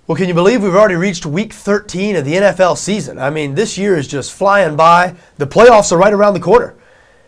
Well, can you believe we've already reached week 13 of the NFL season? I mean, this year is just flying by. The playoffs are right around the corner.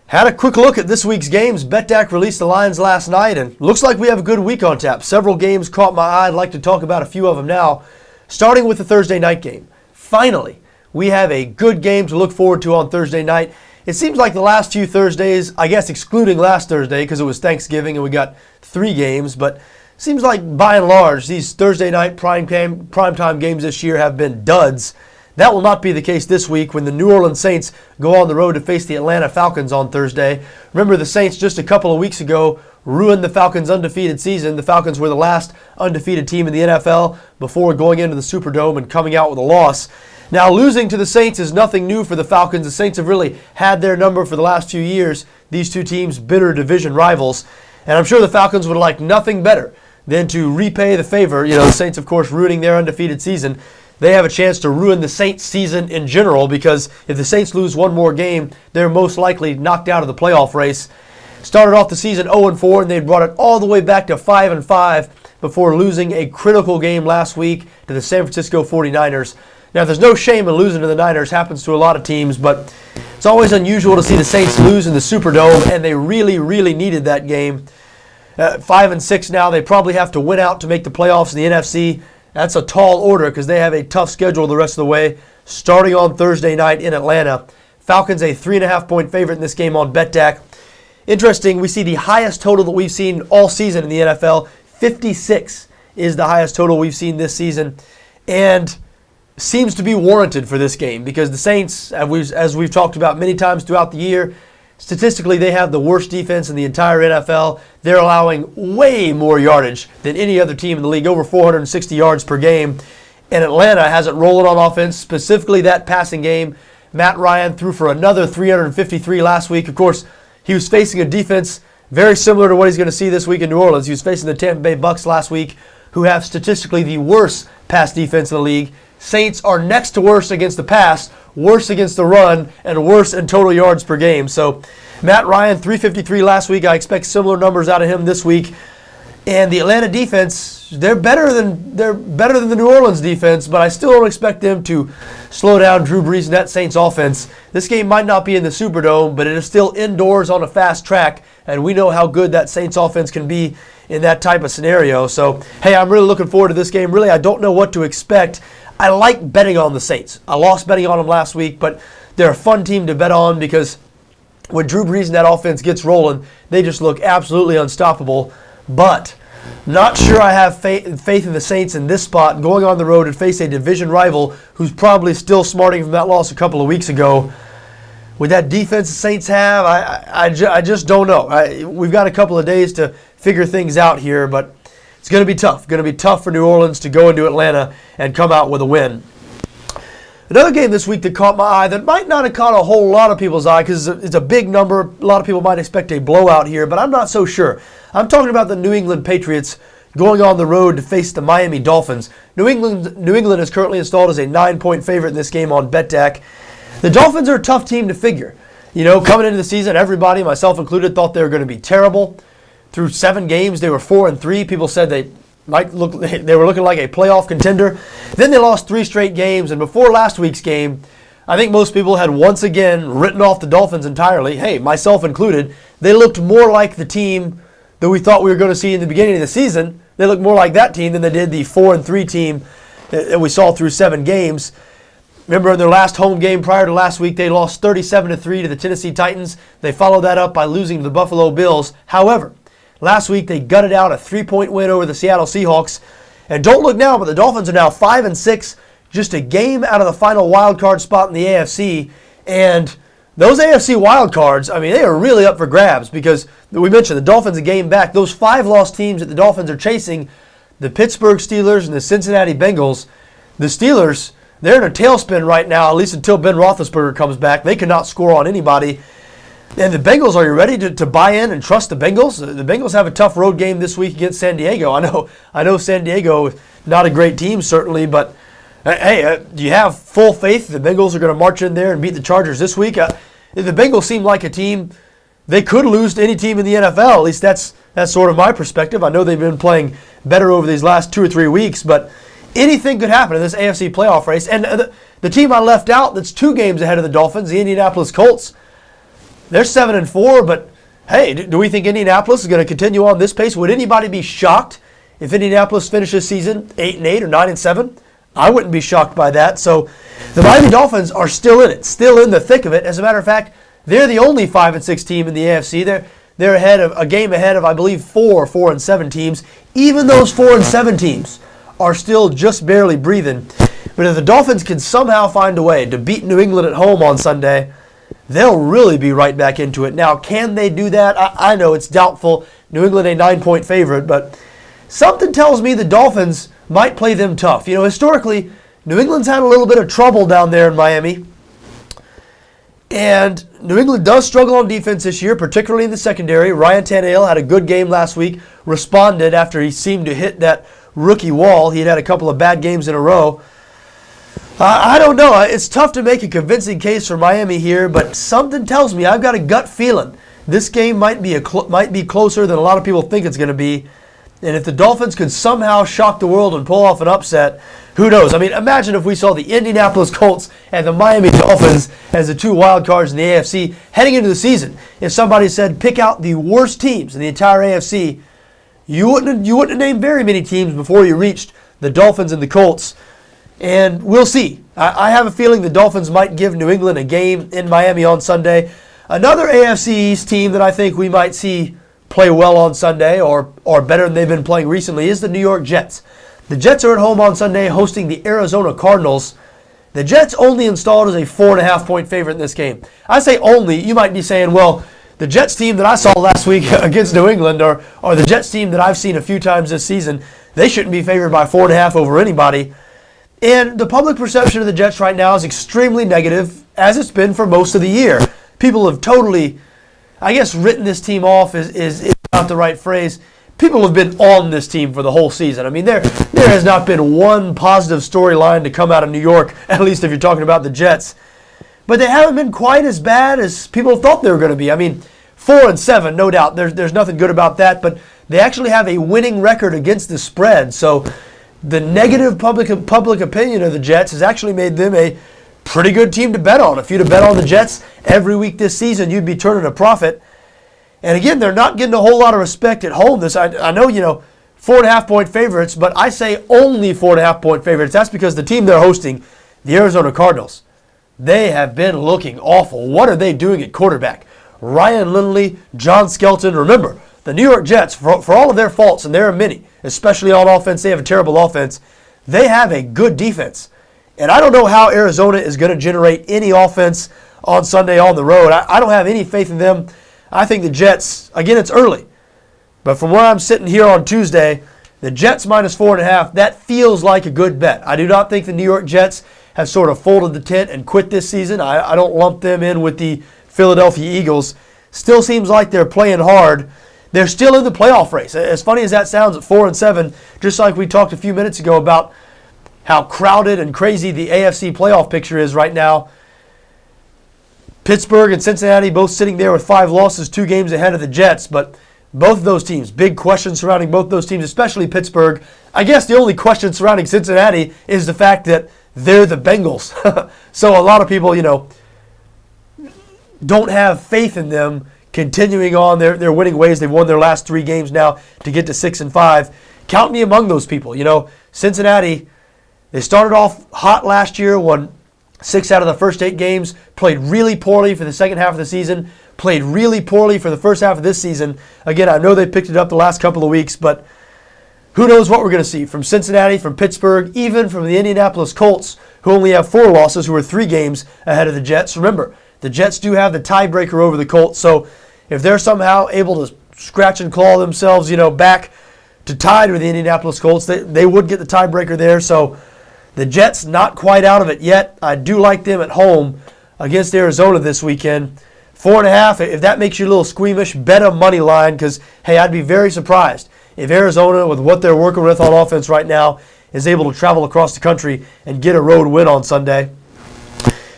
Had a quick look at this week's games. BETDAQ released the lines last night, and looks like we have a good week on tap. Several games caught my eye. I'd like to talk about a few of them now, starting with the Thursday night game. Finally, we have a good game to look forward to on Thursday night. It seems like the last few Thursdays, I guess excluding last Thursday because it was Thanksgiving and we got 3 games, but seems like by and large these Thursday night primetime games this year have been duds. That will not be the case this week when the New Orleans Saints go on the road to face the Atlanta Falcons on Thursday. Remember, the Saints just a couple of weeks ago ruined the Falcons' undefeated season. The Falcons were the last undefeated team in the NFL before going into the Superdome and coming out with a loss. Now, losing to the Saints is nothing new for the Falcons. The Saints have really had their number for the last few years. These two teams, bitter division rivals. And I'm sure the Falcons would like nothing better than to repay the favor. You know, the Saints, of course, ruining their undefeated season. They have a chance to ruin the Saints' season in general, because if the Saints lose one more game, they're most likely knocked out of the playoff race. Started off the season 0-4, and they brought it all the way back to 5-5 before losing a critical game last week to the San Francisco 49ers. Now, there's no shame in losing to the Niners. Happens to a lot of teams, but it's always unusual to see the Saints lose in the Superdome, and they really, really needed that game. 5-6 now. They probably have to win out to make the playoffs in the NFC. That's a tall order because they have a tough schedule the rest of the way, starting on Thursday night in Atlanta. Falcons a 3.5-point favorite in this game on BETDAQ. Interesting, we see the highest total that we've seen all season in the NFL. 56 is the highest total we've seen this season, and seems to be warranted for this game because the Saints, as we've talked about many times throughout the year, statistically, they have the worst defense in the entire NFL. They're allowing way more yardage than any other team in the league, over 460 yards per game. And Atlanta has it rolling on offense, specifically that passing game. Matt Ryan threw for another 353 last week. Of course, he was facing a defense very similar to what he's going to see this week in New Orleans. He was facing the Tampa Bay Bucks last week, who have statistically the worst pass defense in the league. Saints are next to worst against the pass, worse against the run, and worse in total yards per game. So Matt Ryan, 353 last week. I expect similar numbers out of him this week. And the Atlanta defense, they're better than the New Orleans defense, but I still don't expect them to slow down Drew Brees and that Saints offense. This game might not be in the Superdome, but it is still indoors on a fast track, and we know how good that Saints offense can be in that type of scenario. So, hey, I'm really looking forward to this game. Really, I don't know what to expect. I like betting on the Saints. I lost betting on them last week, but they're a fun team to bet on because when Drew Brees and that offense gets rolling, they just look absolutely unstoppable. But not sure I have faith in the Saints in this spot, going on the road and face a division rival who's probably still smarting from that loss a couple of weeks ago. With that defense the Saints have, I just don't know. We've got a couple of days to figure things out here, but it's going to be tough. Going to be tough for New Orleans to go into Atlanta and come out with a win. Another game this week that caught my eye that might not have caught a whole lot of people's eye because it's a big number. A lot of people might expect a blowout here, but I'm not so sure. I'm talking about the New England Patriots going on the road to face the Miami Dolphins. New England is currently installed as a 9-point favorite in this game on BETDAQ. The Dolphins are a tough team to figure. You know, coming into the season, everybody, myself included, thought they were going to be terrible. Through 7 games, they were 4-3. People said they were looking like a playoff contender. Then they lost 3 straight games, and before last week's game, I think most people had once again written off the Dolphins entirely. Hey, myself included. They looked more like the team that we thought we were going to see in the beginning of the season. They looked more like that team than they did the 4-3 team that we saw through 7 games. Remember, in their last home game prior to last week, they lost 37-3 to the Tennessee Titans. They followed that up by losing to the Buffalo Bills. However, last week, they gutted out a 3-point win over the Seattle Seahawks. And don't look now, but the Dolphins are now 5-6, just a game out of the final wild card spot in the AFC. And those AFC wild cards, I mean, they are really up for grabs because we mentioned the Dolphins a game back. Those 5 lost teams that the Dolphins are chasing, the Pittsburgh Steelers and the Cincinnati Bengals. The Steelers, they're in a tailspin right now, at least until Ben Roethlisberger comes back. They cannot score on anybody. And the Bengals, are you ready to buy in and trust the Bengals? The Bengals have a tough road game this week against San Diego. I know San Diego, not a great team certainly, but hey, do you have full faith the Bengals are going to march in there and beat the Chargers this week? The Bengals seem like a team they could lose to any team in the NFL. At least that's sort of my perspective. I know they've been playing better over these last 2 or 3 weeks, but anything could happen in this AFC playoff race. And the team I left out that's 2 games ahead of the Dolphins, the Indianapolis Colts, they're 7-4, but hey, do we think Indianapolis is going to continue on this pace? Would anybody be shocked if Indianapolis finishes season 8-8 or 9-7? I wouldn't be shocked by that. So the Miami Dolphins are still in it, still in the thick of it. As a matter of fact, they're the only 5-6 team in the AFC. They're ahead of a game ahead of, I believe, 4-4-7 teams. Even those 4-7 teams are still just barely breathing. But if the Dolphins can somehow find a way to beat New England at home on Sunday, they'll really be right back into it. Now, can they do that? I know it's doubtful. New England a 9-point favorite, but something tells me the Dolphins might play them tough. You know, historically, New England's had a little bit of trouble down there in Miami. And New England does struggle on defense this year, particularly in the secondary. Ryan Tannehill had a good game last week, responded after he seemed to hit that rookie wall. He had a couple of bad games in a row. I don't know. It's tough to make a convincing case for Miami here, but something tells me, I've got a gut feeling, this game might be closer than a lot of people think it's going to be. And if the Dolphins could somehow shock the world and pull off an upset, who knows? I mean, imagine if we saw the Indianapolis Colts and the Miami Dolphins as the 2 wild cards in the AFC heading into the season. If somebody said, pick out the worst teams in the entire AFC, you wouldn't have named very many teams before you reached the Dolphins and the Colts. And we'll see. I have a feeling the Dolphins might give New England a game in Miami on Sunday. Another AFC East team that I think we might see play well on Sunday or better than they've been playing recently is the New York Jets. The Jets are at home on Sunday hosting the Arizona Cardinals. The Jets only installed as a 4.5-point favorite in this game. I say only. You might be saying, well, the Jets team that I saw last week against New England or the Jets team that I've seen a few times this season, they shouldn't be favored by 4.5 over anybody. And the public perception of the Jets right now is extremely negative, as it's been for most of the year. People have totally, I guess, written this team off is not the right phrase. People have been on this team for the whole season. I mean, there has not been one positive storyline to come out of New York, at least if you're talking about the Jets. But they haven't been quite as bad as people thought they were going to be. I mean, 4-7, no doubt. There's nothing good about that, but they actually have a winning record against the spread. So the negative public opinion of the Jets has actually made them a pretty good team to bet on. If you'd have bet on the Jets every week this season, you'd be turning a profit. And again, they're not getting a whole lot of respect at home. I know, 4.5-point favorites, but I say only 4.5-point favorites. That's because the team they're hosting, the Arizona Cardinals, they have been looking awful. What are they doing at quarterback? Ryan Lindley, John Skelton. Remember, the New York Jets, for all of their faults, and there are many, especially on offense, they have a terrible offense, they have a good defense. And I don't know how Arizona is going to generate any offense on Sunday on the road. I don't have any faith in them. I think the Jets, again, it's early, but from where I'm sitting here on Tuesday, the Jets minus 4.5, that feels like a good bet. I do not think the New York Jets have sort of folded the tent and quit this season. I don't lump them in with the Philadelphia Eagles. Still seems like they're playing hard. They're still in the playoff race. As funny as that sounds at 4-7, just like we talked a few minutes ago about how crowded and crazy the AFC playoff picture is right now. Pittsburgh and Cincinnati both sitting there with 5 losses, 2 games ahead of the Jets, but both of those teams, big questions surrounding both those teams, especially Pittsburgh. I guess the only question surrounding Cincinnati is the fact that they're the Bengals. So a lot of people, don't have faith in them continuing on their winning ways. They've won their last 3 games now to get to 6-5. Count me among those people. Cincinnati, they started off hot last year, won 6 out of the first 8 games, played really poorly for the second half of the season, played really poorly for the first half of this season. Again, I know they picked it up the last couple of weeks, but who knows what we're going to see from Cincinnati, from Pittsburgh, even from the Indianapolis Colts, who only have 4 losses, who are 3 games ahead of the Jets. Remember, the Jets do have the tiebreaker over the Colts, so if they're somehow able to scratch and claw themselves, back to tied with the Indianapolis Colts, they would get the tiebreaker there. So the Jets not quite out of it yet. I do like them at home against Arizona this weekend. 4.5, if that makes you a little squeamish, bet a money line because, hey, I'd be very surprised if Arizona, with what they're working with on offense right now, is able to travel across the country and get a road win on Sunday.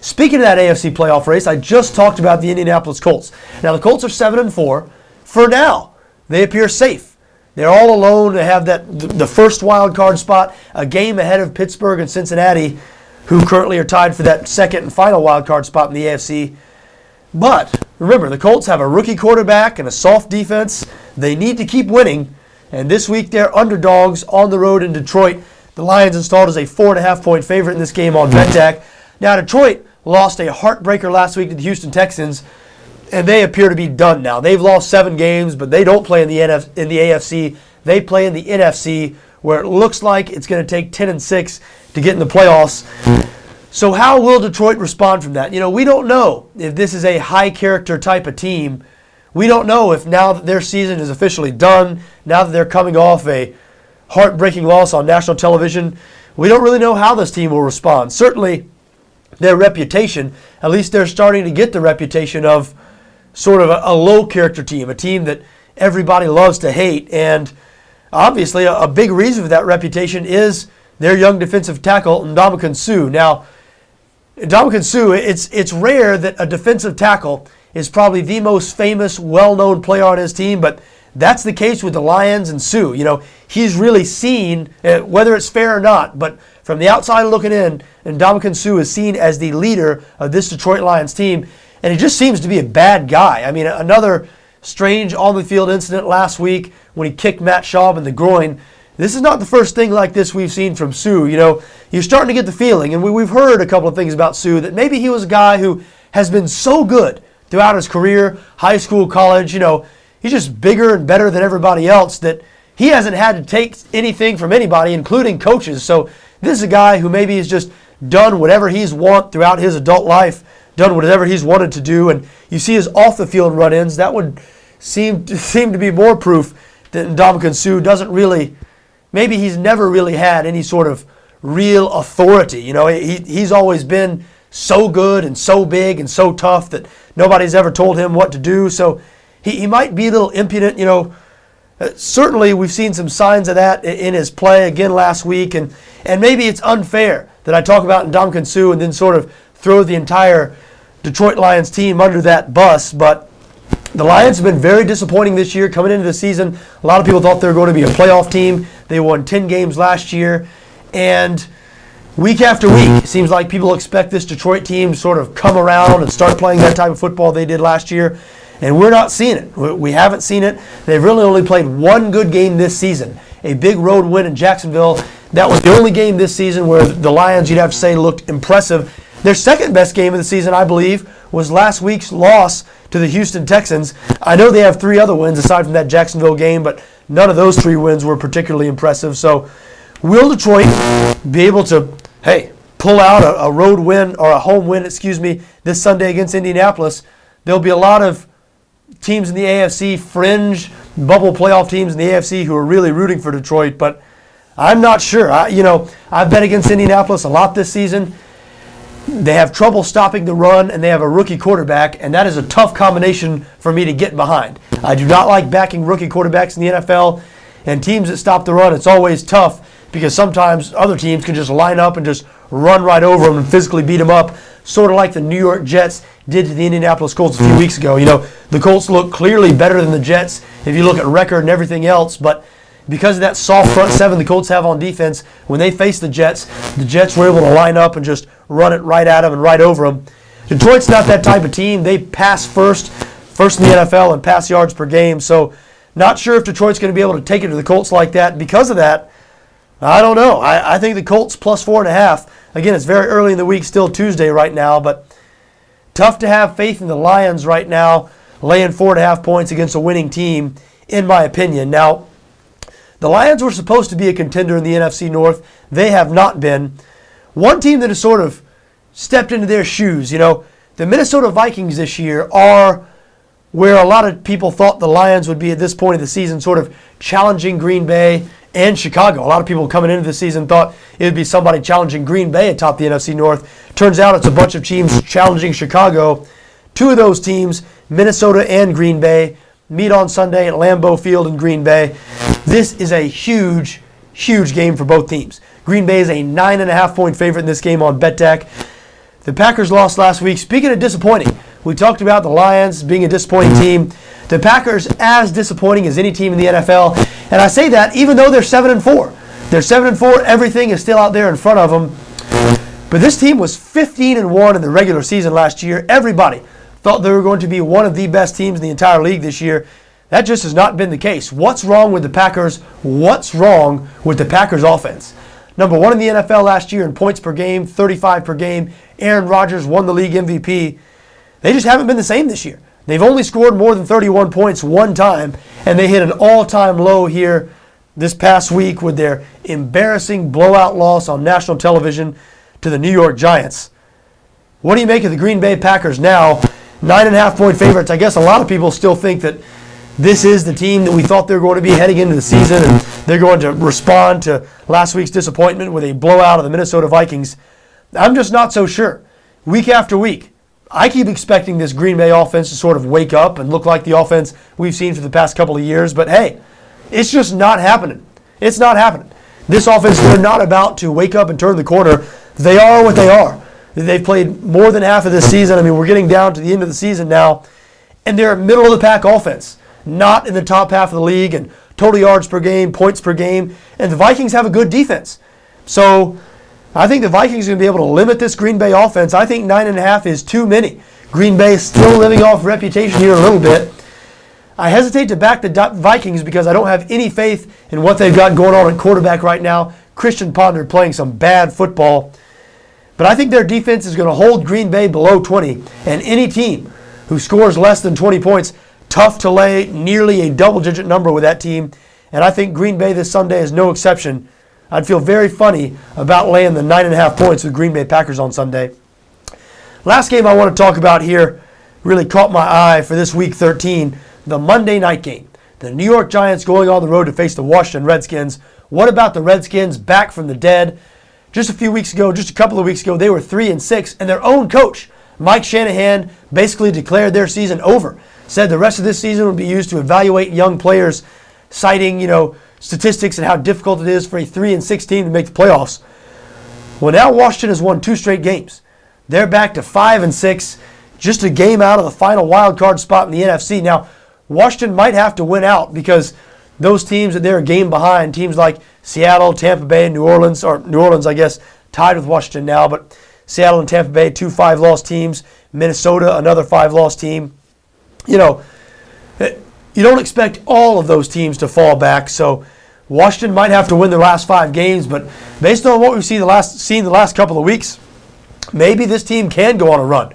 Speaking of that AFC playoff race, I just talked about the Indianapolis Colts. Now, the Colts are 7-4. For now, they appear safe. They're all alone to have the first wild card spot, a game ahead of Pittsburgh and Cincinnati, who currently are tied for that second and final wild card spot in the AFC. But remember, the Colts have a rookie quarterback and a soft defense. They need to keep winning. And this week they're underdogs on the road in Detroit. The Lions installed as a 4.5-point favorite in this game on BETDAQ. Now Detroit lost a heartbreaker last week to the Houston Texans, and they appear to be done now. They've lost 7 games, but they don't play in the AFC. They play in the NFC, where it looks like it's going to take 10-6 to get in the playoffs. So how will Detroit respond from that? We don't know if this is a high-character type of team. We don't know if now that their season is officially done, now that they're coming off a heartbreaking loss on national television, we don't really know how this team will respond. Certainly, their reputation, at least they're starting to get the reputation of sort of a low-character team, a team that everybody loves to hate. And obviously, a big reason for that reputation is their young defensive tackle, Ndamukong Suh. Now, Ndamukong Suh, it's rare that a defensive tackle is probably the most famous, well-known player on his team, but that's the case with the Lions and Suh. He's really seen, whether it's fair or not, but from the outside looking in, Ndamukong Suh is seen as the leader of this Detroit Lions team, and he just seems to be a bad guy. I mean, another strange on-the-field incident last week when he kicked Matt Schaub in the groin. This is not the first thing like this we've seen from Suh. You're starting to get the feeling, and we've heard a couple of things about Suh, that maybe he was a guy who has been so good throughout his career, high school, college. He's just bigger and better than everybody else, that he hasn't had to take anything from anybody, including coaches. So this is a guy who maybe has just done whatever he's wanted throughout his adult life, done whatever he's wanted to do, and you see his off-the-field run-ins. That would seem to be more proof that Ndamukong Suh doesn't really, maybe he's never really had any sort of real authority. He's always been so good and so big and so tough that nobody's ever told him what to do. So he might be a little impudent. Certainly we've seen some signs of that in his play again last week, and maybe it's unfair that I talk about Ndamukong Suh and then sort of throw the entire Detroit Lions team under that bus. But the Lions have been very disappointing this year coming into the season. A lot of people thought they were going to be a playoff team. They won 10 games last year, and week after week, it seems like people expect this Detroit team to sort of come around and start playing that type of football they did last year, and we're not seeing it. We haven't seen it. They've really only played one good game this season, a big road win in Jacksonville. That was the only game this season where the Lions, you'd have to say, looked impressive. Their second best game of the season, I believe, was last week's loss to the Houston Texans. I know they have 3 other wins aside from that Jacksonville game, but none of those 3 wins were particularly impressive. So will Detroit be able to, pull out a road win, or a home win, this Sunday against Indianapolis? There'll be a lot of teams in the AFC, fringe bubble playoff teams in the AFC, who are really rooting for Detroit, but I'm not sure. I've bet against Indianapolis a lot this season. They have trouble stopping the run, and they have a rookie quarterback, and that is a tough combination for me to get behind. I do not like backing rookie quarterbacks in the NFL, and teams that stop the run, it's always tough because sometimes other teams can just line up and just run right over them and physically beat them up, sort of like the New York Jets did to the Indianapolis Colts a few weeks ago. The Colts look clearly better than the Jets if you look at record and everything else, but because of that soft front seven the Colts have on defense, when they face the Jets were able to line up and just run it right at them and right over them. Detroit's not that type of team. They pass first in the NFL in pass yards per game, so not sure if Detroit's going to be able to take it to the Colts like that. Because of that, I don't know. I think the Colts plus 4.5. Again, it's very early in the week, still Tuesday right now, but tough to have faith in the Lions right now, laying 4.5 points against a winning team, in my opinion. Now, the Lions were supposed to be a contender in the NFC North. They have not been. One team that has sort of stepped into their shoes, the Minnesota Vikings this year are where a lot of people thought the Lions would be at this point of the season, sort of challenging Green Bay and Chicago. A lot of people coming into the season thought it would be somebody challenging Green Bay atop the NFC North. Turns out it's a bunch of teams challenging Chicago. 2 of those teams, Minnesota and Green Bay, meet on Sunday at Lambeau Field in Green Bay. This is a huge, huge game for both teams. Green Bay is a 9.5-point favorite in this game on BETDAQ. The Packers lost last week. Speaking of disappointing, We talked about the Lions being a disappointing team. The Packers as disappointing as any team in the NFL. And I say that even though they're 7-4. They're 7-4. Everything is still out there in front of them. But this team was 15-1 in the regular season last year. Everybody thought they were going to be one of the best teams in the entire league this year. That just has not been the case. What's wrong with the Packers? What's wrong with the Packers offense? Number 1 in the NFL last year in points per game, 35 per game. Aaron Rodgers won the league MVP. They just haven't been the same this year. They've only scored more than 31 points one time, and they hit an all-time low here this past week with their embarrassing blowout loss on national television to the New York Giants. What do you make of the Green Bay Packers now? 9.5-point favorites. I guess a lot of people still think that this is the team that we thought they were going to be heading into the season, and they're going to respond to last week's disappointment with a blowout of the Minnesota Vikings. I'm just not so sure. Week after week, I keep expecting this Green Bay offense to sort of wake up and look like the offense we've seen for the past couple of years, but hey, it's just not happening. It's not happening. This offense, they're not about to wake up and turn the corner. They are what they are. They've played more than half of this season. I mean, we're getting down to the end of the season now, and they're a middle-of-the-pack offense, not in the top half of the league, and total yards per game, points per game, and the Vikings have a good defense. So I think the Vikings are going to be able to limit this Green Bay offense. I think 9.5 is too many. Green Bay is still living off reputation here a little bit. I hesitate to back the Vikings because I don't have any faith in what they've got going on at quarterback right now. Christian Ponder playing some bad football. But I think their defense is going to hold Green Bay below 20. And any team who scores less than 20 points, tough to lay nearly a double-digit number with that team. And I think Green Bay this Sunday is no exception. I'd feel very funny about laying the 9.5 points with Green Bay Packers on Sunday. Last game I want to talk about here really caught my eye for this Week 13, the Monday night game. The New York Giants going on the road to face the Washington Redskins. What about the Redskins back from the dead? Just a couple of weeks ago, they were 3-6, and their own coach, Mike Shanahan, basically declared their season over. Said the rest of this season would be used to evaluate young players, citing, statistics and how difficult it is for a 3-6 team to make the playoffs. Well, now Washington has won 2 straight games. They're back to 5-6, just a game out of the final wild card spot in the NFC. Now, Washington might have to win out because those teams that they're a game behind, teams like Seattle, Tampa Bay, and New Orleans, I guess, tied with Washington now, but Seattle and Tampa Bay, 2 5-loss teams. Minnesota, another 5-loss team. You don't expect all of those teams to fall back, so Washington might have to win their last 5 games, but based on what we've seen the last couple of weeks, maybe this team can go on a run.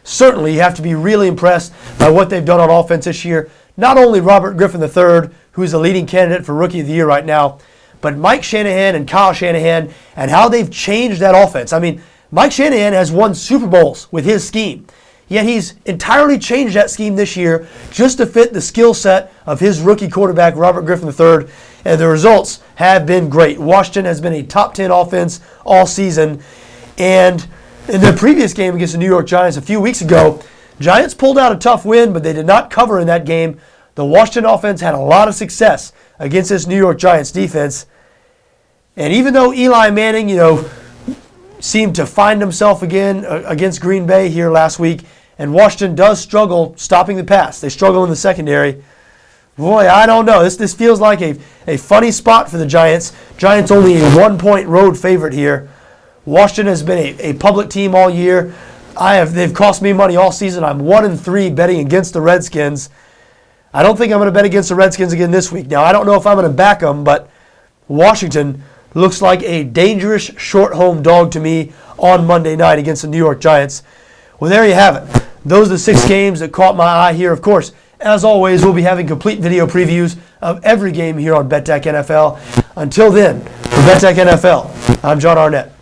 Certainly, you have to be really impressed by what they've done on offense this year. Not only Robert Griffin III, who's the leading candidate for Rookie of the Year right now, but Mike Shanahan and Kyle Shanahan and how they've changed that offense. I mean, Mike Shanahan has won Super Bowls with his scheme, yet he's entirely changed that scheme this year just to fit the skill set of his rookie quarterback, Robert Griffin III, and the results have been great. Washington has been a top 10 offense all season, and in the previous game against the New York Giants a few weeks ago, Giants pulled out a tough win, but they did not cover in that game. The Washington offense had a lot of success against this New York Giants defense. And even though Eli Manning, seemed to find himself again against Green Bay here last week, and Washington does struggle stopping the pass. They struggle in the secondary. Boy, I don't know. This feels like a funny spot for the Giants. Giants only a 1-point road favorite here. Washington has been a public team all year. They've cost me money all season. I'm 1-3 betting against the Redskins. I don't think I'm going to bet against the Redskins again this week. Now, I don't know if I'm going to back them, but Washington looks like a dangerous short home dog to me on Monday night against the New York Giants. Well, there you have it. Those are the 6 games that caught my eye here. Of course, as always, we'll be having complete video previews of every game here on BETDAQ NFL. Until then, for BETDAQ NFL, I'm John Arnette.